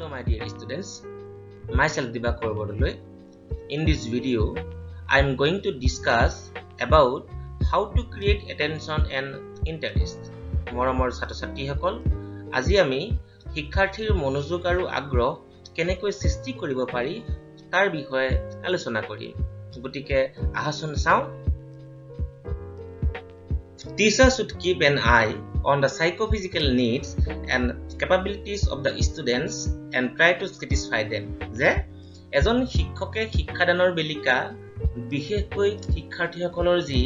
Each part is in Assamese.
Hello my dear students, myself Dibakar Bodoloi. In this video, I am going to discuss about how to create attention and interest. মৰমৰ ছাত্ৰ-ছাত্ৰীসকল, আজি আমি শিক্ষাৰ্থীৰ মনোযোগ আৰু আগ্ৰহ কেনেকৈ সৃষ্টি কৰিব পাৰি তাৰ বিষয়ে আলোচনা কৰিম। গতিকে আহাচোন চাওঁ। Teachers should keep an eye on the psychophysical needs and capabilities of the students and try to satisfy them. যে এজন শিক্ষকে শিক্ষাদানৰ বেলিকা বিশেষকৈ শিক্ষাৰ্থীসকলৰ যি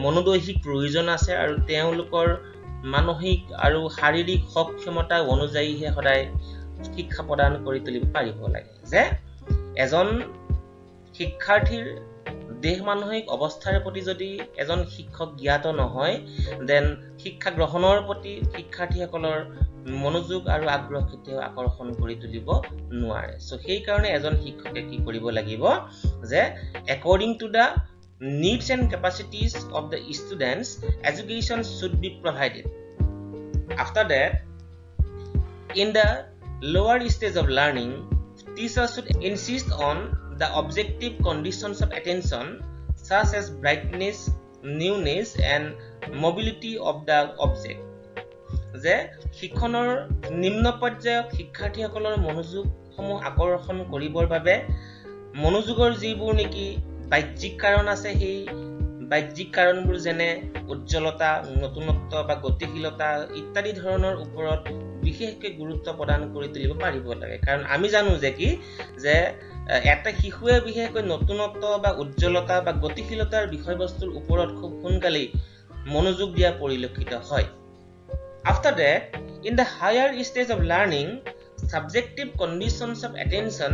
মনোদৈহিক প্ৰয়োজন আছে আৰু তেওঁলোকৰ মানসিক আৰু শাৰীৰিক সক্ষমতা অনুযায়ীহে সদায় শিক্ষা প্ৰদান কৰি তুলিব পাৰিব লাগে। যে এজন শিক্ষাৰ্থীৰ দেহ মানসিক অৱস্থাৰ প্ৰতি যদি এজন শিক্ষক জ্ঞাত নহয় দেন শিক্ষা গ্ৰহণৰ প্ৰতি শিক্ষাৰ্থীসকলৰ মনোযোগ আৰু আগ্ৰহ কেতিয়াও আকৰ্ষণ কৰি তুলিব নোৱাৰে। সো সেই কাৰণে এজন শিক্ষকে কি কৰিব লাগিব যে according to the needs and capacities of the students education should be provided. After that, in the lower stage of learning, teachers should insist on the objective conditions of attention such as brightness, newness and mobility of the object. যে শিক্ষণৰ নিম্ন পৰ্যায়ত শিক্ষাৰ্থীসকলৰ মনোযোগসমূহ আকৰ্ষণ কৰিবৰ বাবে মনোযোগৰ যিবোৰ নেকি বাহ্যিক কাৰণ আছে সেই বাহ্যিক কাৰণবোৰ যেনে উজ্জ্বলতা, নতুনত্ব বা গতিশীলতা ইত্যাদি ধৰণৰ ওপৰত বিশেষকৈ গুৰুত্ব প্ৰদান কৰি তুলিব পাৰিব লাগে। কাৰণ আমি জানো যে কি যে এটা শিশুৱে বিশেষকৈ নতুনত্ব বা উজ্জ্বলতা বা গতিশীলতাৰ বিষয়বস্তুৰ ওপৰত খুব সোনকালেই মনোযোগ দিয়া পৰিলক্ষিত হয়। After that, in the higher stage of learning, subjective conditions of attention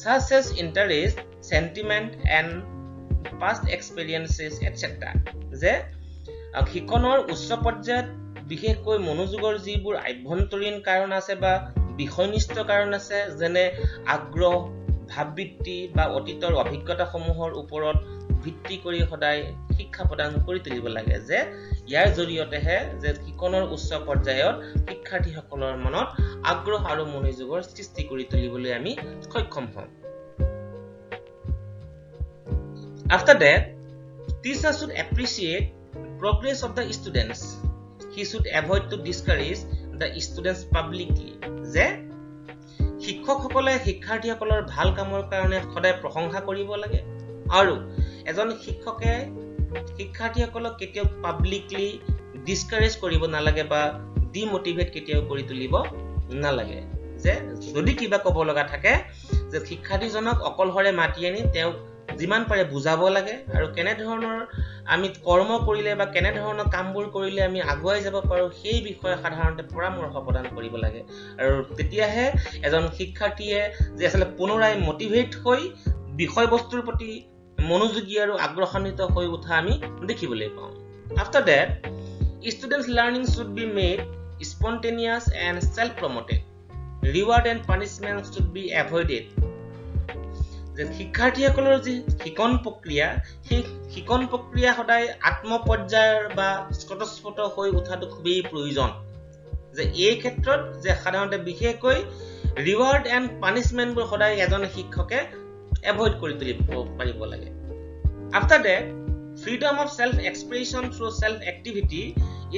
such as interest, sentiment and past experiences etc. যে শিক্ষণৰ উচ্চ পৰ্যায়ত বিশেষকৈ মনোযোগৰ যিবোৰ আভ্যন্তৰীণ কাৰণ আছে বা বিষয়নিষ্ঠ কাৰণ আছে যেনে আগ্ৰহ, ভাববৃত্তি বা অতীতৰ অভিজ্ঞতাসমূহৰ ওপৰত ভিত্তি কৰি সদায় শিক্ষা প্ৰদান কৰি তুলিব লাগে। যে ইয়াৰ জৰিয়তেহে যে শিক্ষণৰ উচ্চ পৰ্যায়ত শিক্ষাৰ্থীসকলৰ মনত আগ্ৰহ আৰু মনোযোগৰ সৃষ্টি কৰি তুলিবলৈ আমি সক্ষম হ'ম। After that, teachers should appreciate progress of the students. He should avoid to discourage the students publicly. যে শিক্ষকসকলে শিক্ষাৰ্থীসকলৰ ভাল কামৰ কাৰণে সদায় প্ৰশংসা কৰিব লাগে আৰু এজন শিক্ষকে শিক্ষাৰ্থীসকলক কেতিয়াও পাব্লিকলি ডিসকাৰেজ কৰিব নালাগে বা ডিমোটিভেট কেতিয়াও কৰি তুলিব নালাগে। যে যদি কিবা ক'ব লগা থাকে যে শিক্ষাৰ্থীজনক অকলহৰে মাতি আনি তেওঁক যিমান পাৰে বুজাব লাগে আৰু কেনে ধৰণৰ আমি কৰ্ম কৰিলে বা কেনে ধৰণৰ কামবোৰ কৰিলে আমি আগুৱাই যাব পাৰো সেই বিষয়ে সাধাৰণতে পৰামৰ্শ প্ৰদান কৰিব লাগে। আৰু তেতিয়াহে এজন শিক্ষাৰ্থীয়ে যে আসলে পুনৰাই মোটিভেট হৈ বিষয়বস্তুৰ প্ৰতি মনোযোগী আৰু আগ্ৰহান্বিত হৈ উঠা আমি দেখিবলৈ পাওঁ। After that, students learning should be made spontaneous and self-promoted. Reward and punishment should be avoided. যে শিক্ষাৰ্থীসকলৰ যি শিকন প্ৰক্ৰিয়া সেই শিকন প্ৰক্ৰিয়া সদায় আত্মপৰ্যায়ৰ বা স্বতঃস্ফূৰ্ত হৈ উঠাটো খুবেই প্ৰয়োজন। যে এই ক্ষেত্ৰত যে সাধাৰণতে বিশেষকৈ ৰিৱাৰ্ড এণ্ড পানিছমেণ্টবোৰ সদায় এজন শিক্ষকে এভয়েড কৰি তুলিব পাৰিব লাগে। After that, freedom of self-expression through self-activity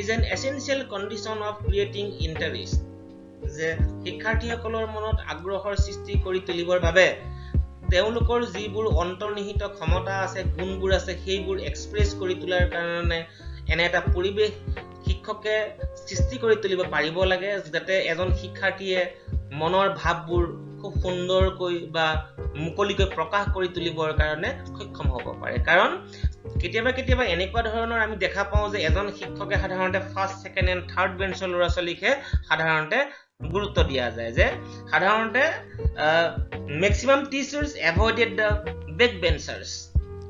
is an essential condition of creating interest. যে শিক্ষাৰ্থীসকলৰ মনত আগ্ৰহৰ সৃষ্টি কৰি তুলিবৰ বাবে তেওঁলোকৰ যিবোৰ অন্তৰ্নিহিত ক্ষমতা আছে গুণবোৰ আছে সেইবোৰ এক্সপ্ৰেছ কৰি তোলাৰ কাৰণে এনে এটা পৰিৱেশ শিক্ষকে সৃষ্টি কৰি তুলিব পাৰিব লাগে যাতে এজন শিক্ষাৰ্থীয়ে মনৰ ভাৱবোৰ খুব সুন্দৰকৈ বা মুকলিকৈ প্ৰকাশ কৰি তুলিবৰ কাৰণে সক্ষম হ'ব পাৰে। কাৰণ কেতিয়াবা এনেকুৱা ধৰণৰ আমি দেখা পাওঁ যে এজন শিক্ষকে সাধাৰণতে ফাৰ্ষ্ট, ছেকেণ্ড এণ্ড থাৰ্ড বেঞ্চৰ ল'ৰা ছোৱালীকহে সাধাৰণতে গুৰুত্ব দিয়া যায়। যে সাধাৰণতে maximum teachers avoided the backbenchers.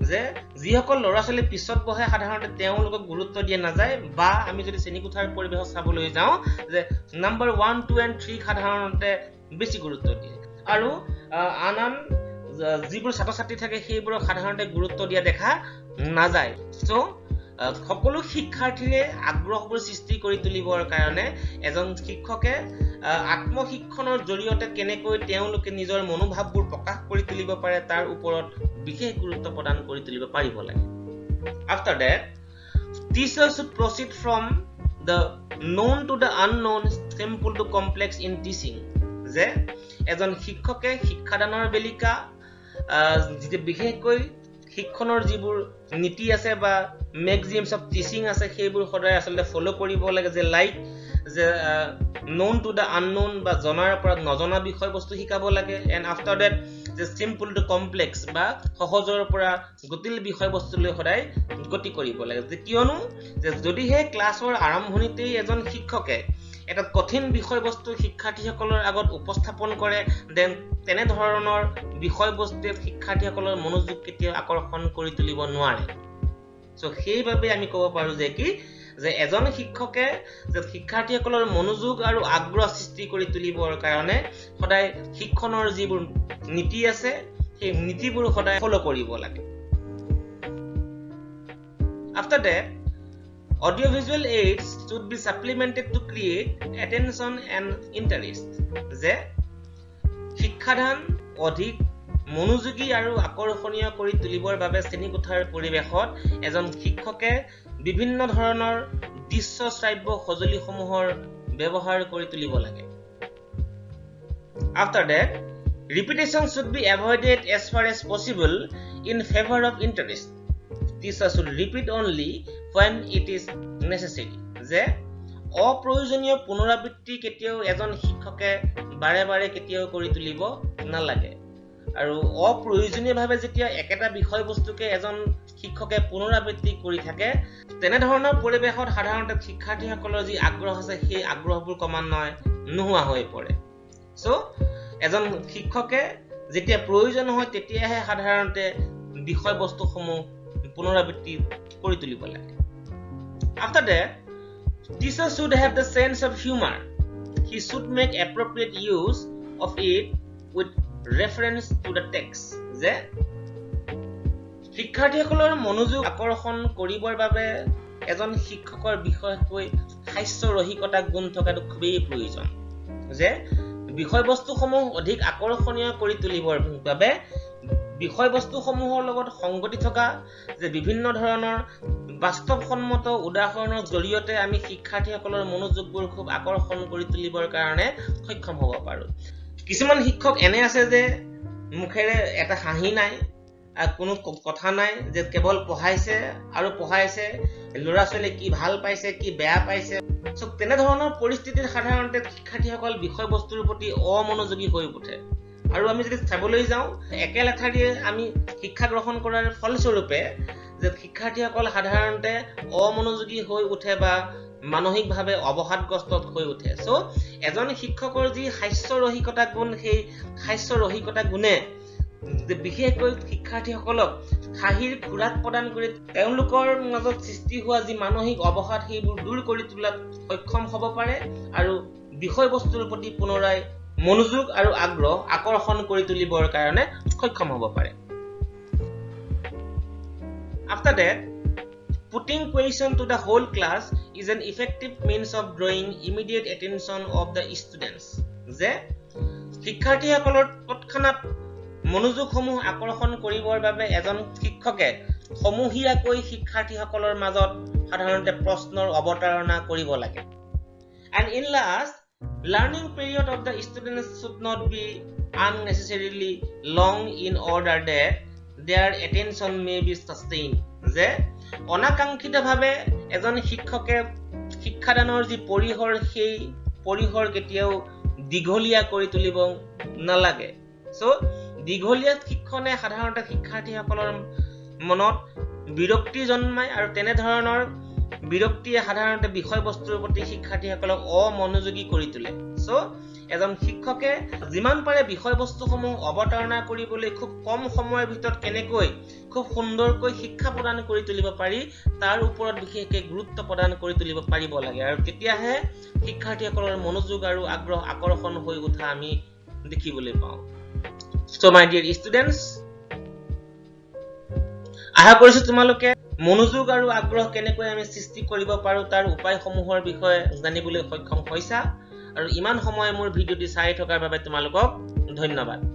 যে যিসকল ল'ৰা ছোৱালী পিছত বহে সাধাৰণতে তেওঁলোকক গুৰুত্ব দিয়া নাযায় বা আমি যদি শ্ৰেণীকোঠাৰ পৰিৱেশত চাবলৈ যাওঁ যে নম্বৰ 1, 2 and 3 সাধাৰণতে বেছি গুৰুত্ব দিয়ে আৰু আন যিবোৰ ছাত্ৰ ছাত্ৰী থাকে সেইবোৰক সাধাৰণতে গুৰুত্ব দিয়া দেখা নাযায়। সো সকলো শিক্ষাৰ্থীৰে আগ্ৰহবোৰ সৃষ্টি কৰি তুলিবৰ কাৰণে এজন শিক্ষকে আত্মশিক্ষণৰ জৰিয়তে কেনেকৈ তেওঁলোকে নিজৰ মনোভাৱবোৰ প্ৰকাশ কৰি তুলিব পাৰে তাৰ ওপৰত বিশেষ গুৰুত্ব প্ৰদান কৰি তুলিব পাৰিব লাগে। After that, teachers should proceed from the known to the unknown, simple to complex in teaching. যে এজন শিক্ষকে শিক্ষাদানৰ বেলিকা বিশেষকৈ শিক্ষণৰ যিবোৰ নীতি আছে বা মেক্সিমছ অফ টিচিং আছে সেইবোৰ সদায় আচলতে ফলো কৰিব লাগে যে লাইক যে known to the unknown বা জনাৰ পৰা নজনা বিষয়বস্তু শিকাব লাগে এণ্ড আফটাৰ ডেট যে চিম্পল টু কমপ্লেক্স বা সহজৰ পৰা জটিল বিষয়বস্তুলৈ সদায় গতি কৰিব লাগে যে কিয়নো যে যদিহে ক্লাছৰ আৰম্ভণিতেই এজন শিক্ষকে এটা কঠিন বিষয়বস্তু শিক্ষাৰ্থীসকলৰ আগত উপস্থাপন কৰে দেন তেনে ধৰণৰ বিষয়বস্তুৱে শিক্ষাৰ্থীসকলৰ মনোযোগ কেতিয়াও আকৰ্ষণ কৰি তুলিব নোৱাৰে। সো সেইভাবে আমি ক'ব পাৰো যে কি যে এজন শিক্ষকে যে শিক্ষাৰ্থীসকলৰ মনোযোগ আৰু আগ্ৰহ সৃষ্টি কৰি তুলিবৰ কাৰণে সদায় শিক্ষণৰ যিবোৰ নীতি আছে সেই নীতিবোৰ সদায় ফলো কৰিব লাগে। After that, audiovisual aids should be supplemented to create attention and interest. যে শিক্ষাদান অধিক মনোযোগী আৰু আকৰ্ষণীয় কৰি তুলিবৰ বাবে শ্ৰেণীকোঠাৰ পৰিৱেশত এজন শিক্ষকে বিভিন্ন ধৰণৰ দৃশ্য শ্ৰাব্য সঁজুলিসমূহৰ ব্যৱহাৰ কৰি তুলিব লাগে। After that, repetition should be avoided as far as possible in favor of interest. Teachers should repeat only when it is necessary. যে অপ্ৰয়োজনীয় পুনৰাবৃত্তি কেতিয়াও এজন শিক্ষকে বাৰে বাৰে কেতিয়াও কৰি তুলিব নালাগে আৰু অপ্ৰয়োজনীয়ভাৱে যেতিয়া একেটা বিষয়বস্তুকে এজন শিক্ষকে পুনৰাবৃত্তি কৰি থাকে তেনে ধৰণৰ পৰিৱেশত সাধাৰণতে শিক্ষাৰ্থীসকলৰ যি আগ্ৰহ আছে সেই আগ্ৰহবোৰ ক্ৰমান্বয়ে নোহোৱা হৈ পৰে। সো এজন শিক্ষকে যেতিয়া প্ৰয়োজন হয় তেতিয়াহে সাধাৰণতে বিষয়বস্তুসমূহ পুনৰাবৃত্তি কৰি তুলিব লাগে। After that, teachers should have the sense of humor. He should make appropriate use of it with reference to the text. যে শিক্ষাৰ্থীসকলৰ মনোযোগ আকৰ্ষণ কৰিবৰ বাবে এজন শিক্ষকৰ বিশেষকৈ হাস্যৰসিকতা গুণ থকাটো খুবেই প্ৰয়োজন। যে বিষয়বস্তুসমূহ অধিক আকৰ্ষণীয় কৰি তুলিবৰ বাবে বিষয়বস্তুসমূহৰ লগত সংগতি থকা যে বিভিন্ন ধৰণৰ বাস্তৱসন্মত উদাহৰণৰ জৰিয়তে আমি শিক্ষাৰ্থীসকলৰ মনোযোগবোৰ খুব আকৰ্ষণ কৰি তুলিবৰ কাৰণে সক্ষম হ'ব পাৰোঁ। কিছুমান শিক্ষক এনে আছে যে মুখেৰে এটা হাঁহি নাই কোনো কথা নাই যে কেৱল পঢ়াইছে আৰু পঢ়াইছে ল'ৰা ছোৱালী কি ভাল পাইছে কি বেয়া পাইছে। তেনে ধৰণৰ পৰিস্থিতিত সাধাৰণতে শিক্ষাৰ্থীসকল বিষয়বস্তুৰ প্ৰতি অমনোযোগী হৈ উঠে আৰু আমি যদি চাবলৈ যাওঁ একেলেঠাৰিয়ে আমি শিক্ষা গ্ৰহণ কৰাৰ ফলস্বৰূপে যে শিক্ষাৰ্থীসকল সাধাৰণতে অমনোযোগী হৈ উঠে বা মানসিকভাৱে অৱসাদগ্ৰস্ত হৈ উঠে। সো এজন শিক্ষকৰ যি হাস্যৰসিকতা গুণ সেই হাস্যৰসিকতা গুণে বিশেষকৈ শিক্ষাৰ্থীসকলক হাঁহিৰ খোৰাক প্ৰদান কৰি তেওঁলোকৰ মাজত সৃষ্টি হোৱা যি মানসিক অৱসাদ সেইবোৰ দূৰ কৰি তোলাত সক্ষম হ'ব পাৰে আৰু বিষয়বস্তুৰ প্ৰতি পুনৰাই মনোযোগ আৰু আগ্ৰহ আকৰ্ষণ কৰি তুলিবৰ কাৰণে সক্ষম হ'ব পাৰে। After that, putting question to the whole class is an effective means of drawing immediate attention of the students. যে শিক্ষাৰ্থীসকলৰ তৎক্ষণাত মনোযোগসমূহ আকৰ্ষণ কৰিবৰ বাবে এজন শিক্ষকে সমূহীয়াকৈ শিক্ষাৰ্থীসকলৰ মাজত সাধাৰণতে প্ৰশ্নৰ অৱতাৰণা কৰিব লাগে। And in last, learning period of the students should not be unnecessarily long in order that their attention may be sustained. যে অনাকাংক্ষিতভাৱে এজন শিক্ষকে শিক্ষাদানৰ যি পৰিসৰ সেই পৰিসৰ কেতিয়াও দীঘলীয়া কৰি তুলিব নালাগে। সো দীঘলীয়া শিক্ষণে সাধাৰণতে শিক্ষাৰ্থীসকলৰ মনত বিৰক্তি জন্মায় আৰু তেনে ধৰণৰ বিৰক্তিয়ে সাধাৰণতে বিষয়বস্তুৰ প্ৰতি শিক্ষাৰ্থীসকলক অমনোযোগী কৰি তোলে। সো এজন শিক্ষকে যিমান পাৰে বিষয়বস্তুসমূহ অৱতাৰণা কৰিবলৈ খুব কম সময়ৰ ভিতৰত কেনেকৈ খুব সুন্দৰকৈ শিক্ষা প্ৰদান কৰি তুলিব পাৰি তাৰ ওপৰত বিশেষকৈ গুৰুত্ব প্ৰদান কৰি তুলিব পাৰিব লাগে আৰু তেতিয়াহে শিক্ষাৰ্থীসকলৰ মনোযোগ আৰু আগ্ৰহ আকৰ্ষণ হৈ উঠা আমি দেখিবলৈ পাওঁ। So my dear students, আশা কৰিছো তোমালোকে মনোযোগ আৰু আগ্ৰহ কেনেকৈ আমি সৃষ্টি কৰিব পাৰো তাৰ উপায়সমূহৰ বিষয়ে জানিবলৈ সক্ষম হৈছা আৰু ইমান সময় মোৰ ভিডিঅ'টি চাই থকাৰ বাবে তোমালোকক ধন্যবাদ